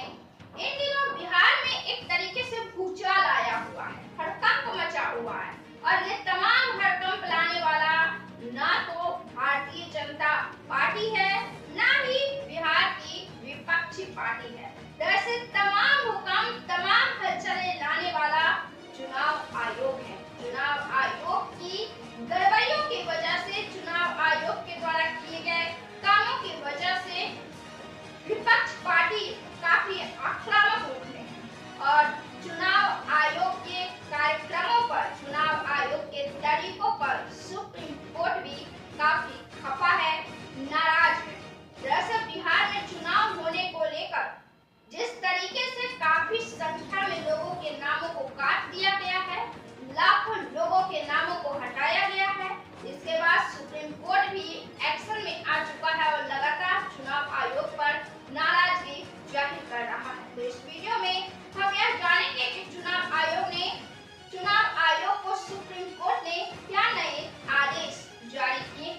में इन दिनों बिहार में एक तरीके से भूचाल आया हुआ है, हड़कंप मचा हुआ है और ये तमाम हड़कंप लाने वाला ना तो भारतीय जनता पार्टी है, ना ही बिहार की विपक्षी पार्टी है। दरअसल तमाम हुकम, तमाम हलचलें लाने वाला चुनाव आयोग है। चुनाव आयोग की गड़बड़ियों की वजह से, चुनाव आयोग के द्वारा किए गए कामों की वजह से विपक्ष पार्टी काफी आक्रामक रूप में है और चुनाव आयोग के कार्यक्रमों पर, चुनाव आयोग के तरीकों पर सुप्रीम कोर्ट भी काफी खफा है, नाराज है। दरअसल बिहार में चुनाव होने को लेकर जिस तरीके से काफी संख्या में लोगों के नामों को काट दिया गया है, लाखों लोगों के नामों को हटाया गया है, इसके बाद सुप्रीम कोर्ट भी एक्शन में आ चुका है और लगातार चुनाव आयोग पर नाराजगी जाहिर कर रहा है। तो इस वीडियो में हम यह जानेंगे कि चुनाव आयोग को सुप्रीम कोर्ट ने क्या नए आदेश जारी किए।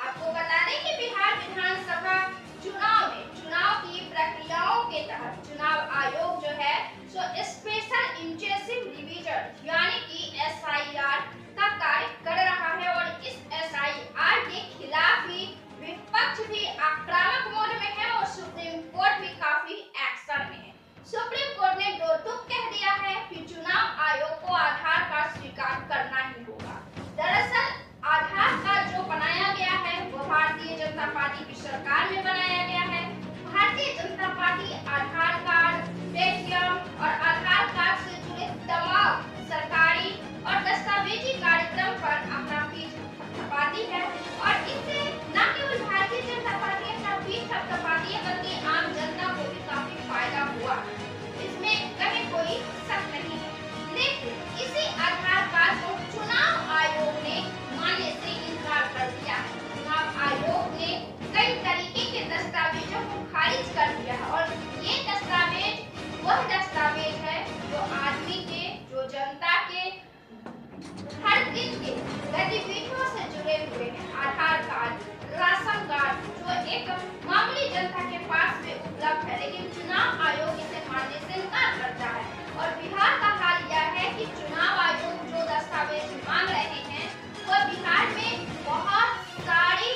आपको बता दें कि बिहार विधानसभा चुनाव में चुनाव की प्रक्रियाओं के तहत चुनाव आयोग जो है सो स्पेशल इंटेंसिव रिवीजन यानी कि SIR का कार्य कर रहा है और इस SIR के खिलाफ ही विपक्ष भी आक्रामक मोड में है और सुप्रीम कोर्ट भी काफी एक्शन में है। सुप्रीम कोर्ट ने दो टूक कह दिया है कि चुनाव आयोग को आधार कार्ड स्वीकार करना ही होगा। दरअसल आधार कार्ड जो बनाया गया है वो भारतीय जनता पार्टी की सरकार में बनाया गया है। भारतीय जनता पार्टी आधार कार्ड, पेटीएम और आधार कार्ड से जुड़े तमाम सरकारी और दस्तावेजी कार्यक्रम पर अपना फीस थपथपाती है और इससे न केवल भारतीय जनता पार्टी अपना फीस थपथपाती है बल्कि आम जनता को भी काफी फायदा हुआ, इसमें कहीं कोई शक नहीं है। लेकिन इसी आधार कार्ड को चुनाव आयोग ने मानने से इनकार कर दिया है। चुनाव आयोग ने कई तरीके के दस्तावेजों को खारिज कर दिया है और ये दस्तावेज वह दस्तावेज है जो आदमी के, जो जनता के हर दिन के गतिविधियों से जुड़े हुए हैं। आधार कार्ड, राशन कार्ड जो एक मामूली जनता के पास में उपलब्ध है, लेकिन चुनाव आयोग इसे मानने से इनकार करता है। और बिहार का हाल यह है कि चुनाव आयोग जो दस्तावेज मांग रहे हैं वो बिहार में बहुत सारी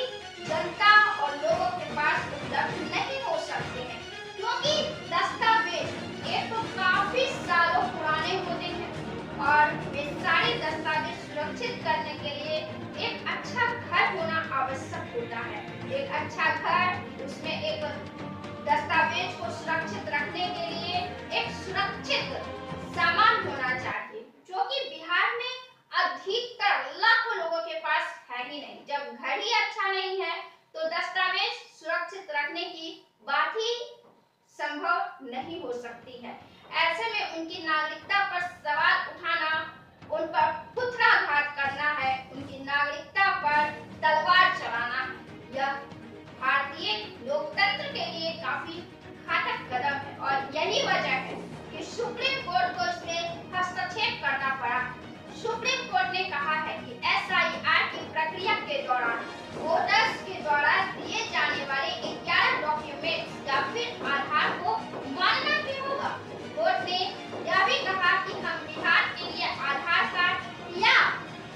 जनता और लोगों के पास उपलब्ध नहीं हो सकते हैं, क्योंकि दस्तावेज एक तो काफी सालों पुराने होते हैं और वे सारे दस्तावेज सुरक्षित करने के लिए एक अच्छा घर होना आवश्यक होता है। एक अच्छा घर, उसमें एक दस्तावेज को सुरक्षित रखने के लिए एक सुरक्षित सामान होना चाहिए, जो कि बिहार में अधिकतर लाखों लोगों के पास है ही नहीं। जब घर ही अच्छा नहीं है तो दस्तावेज सुरक्षित रखने की बात ही संभव नहीं हो सकती है। ऐसे में उनकी नागरिकता पर सवाल उठाना, उन पर कुठाराघात करना है, उनकी नागरिकता पर तलवार चलाना है, यह भारतीय लोकतंत्र के लिए काफी घातक कदम है और यही वजह है कि सुप्रीम कोर्ट को इसमें हस्तक्षेप करना पड़ा। सुप्रीम कोर्ट ने कहा है कि SIR की प्रक्रिया के दौरान वोटर्स के द्वारा दिए जाने वाले 11 डॉक्यूमेंट्स या फिर आधार को मानना भी होगा। कोर्ट ने यह भी कहा कि हम बिहार के लिए आधार कार्ड या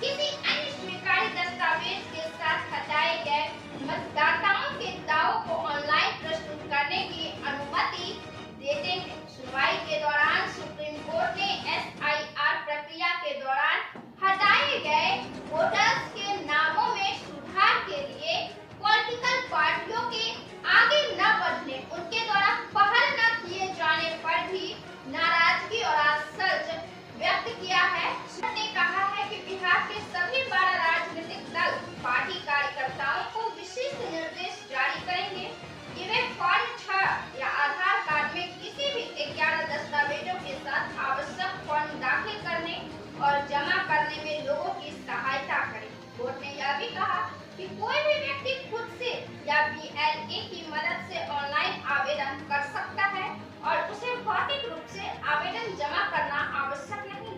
किसी अन्य स्वीकार्य दस्तावेज के साथ हटाए गए मतदाताओं के दावों को ऑनलाइन प्रस्तुत करने की अनुमति देते हैं। सुनवाई के दौरान सुप्रीम कोर्ट ने SIR प्रक्रिया के दौरान हटाए गए वोटर्स के नामों में सुधार के लिए पॉलिटिकल पार्टियों के आगे न बढ़ने, उनके द्वारा पहल न किए जाने पर भी नाराजगी और असहज व्यक्त किया है। ने कहा है कि बिहार के सभी 12 राजनीतिक दल पार्टी कार्यकर्ताओं को विशिष्ट निर्देश जारी करेंगे कि वे फॉर्म 6 या आधार कार्ड में किसी भी 11 दस्तावेजों के साथ आवश्यक फॉर्म दाखिल करने और जमा करने में लोगों की सहायता करें। कोर्ट ने यह भी कहा कि कोई भी व्यक्ति खुद से या BLA की मदद से ऑनलाइन आवेदन कर सकता है और उसे भौतिक रूप से आवेदन जमा करना आवश्यक नहीं।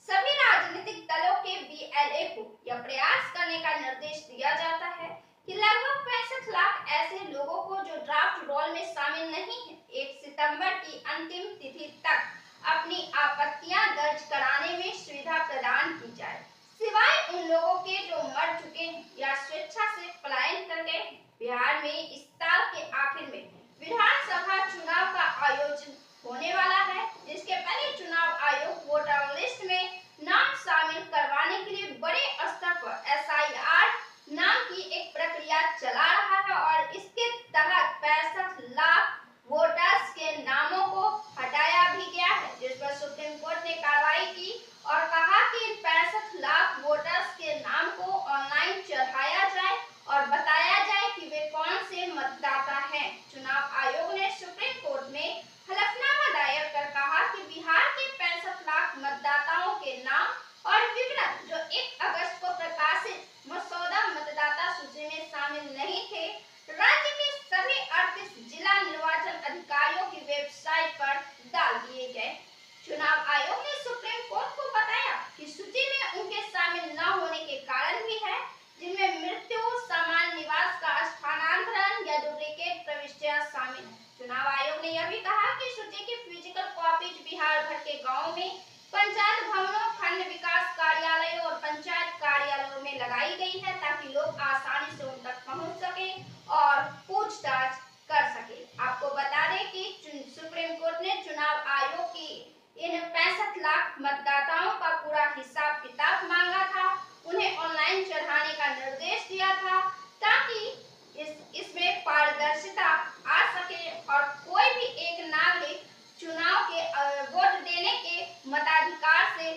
सभी राजनीतिक दलों के BLA को यह प्रयास करने का निर्देश दिया जाता है कि लगभग 65 लाख ऐसे लोगों को जो ड्राफ्ट रोल में शामिल नहीं है, 1 से सितंबर की अंतिम तिथि तक अपनी आपत्तियां दर्ज कराने में सुविधा प्रदान की जाए, सिवाय उन लोगों के जो मर चुके हैं या स्वेच्छा से पलायन कर गए। बिहार में इस साल के आखिर में विधानसभा चुनाव का आयोजन होने वाला है, जिसके पहले चुनाव आयोग वोटर लिस्ट में नाम शामिल करवाने के लिए बड़े स्तर पर SIR नाम की एक प्रक्रिया चला रहा है और इसके तहत 65 लाख वोटर्स के नामों को हटाया भी गया है, जिस पर सुप्रीम कोर्ट ने कार्रवाई की और कहा कि इन 65 लाख वोटर्स के नाम को ऑनलाइन चढ़ाया जाए और बताया जाए कि वे कौन से मतदाता हैं। चुनाव आयोग ने सुप्रीम कोर्ट में हलफनामा दायर कर कहा कि बिहार के 65 लाख मतदाताओं के नाम और विवरण जो 1 अगस्त को प्रकाशित मसौदा मतदाता सूची में शामिल नहीं थे, राज्य के सभी 38 जिला निर्वाचन अधिकारियों की वेबसाइट पर डाल दिए गए। चुनाव आयोग ने सुप्रीम कोर्ट को बताया कि सूची में उनके शामिल न होने के कारण भी है, जिनमें मृत्यु, सामान्य निवास का स्थानांतरण या डुप्लीकेट प्रविष्टियां शामिल हैं। चुनाव आयोग ने यह भी कहा कि सूची की फिजिकल कॉपीज बिहार भर के गाँव में पंचायत भवनों, खंड विकास कार्यालयों और पंचायत कार्यालयों में लगाई गई है, ताकि लोग आसानी से उन तक पहुंच सके और पूछताछ कर सके। आपको बता दें कि सुप्रीम कोर्ट ने चुनाव आयोग की इन 65 लाख मतदाताओं का पूरा हिसाब किताब मांगा था, उन्हें ऑनलाइन चढ़ाने का निर्देश दिया था, ताकि इसमें पारदर्शिता आ सके और कोई भी एक नागरिक चुनाव के वोट देने के मताधिकार से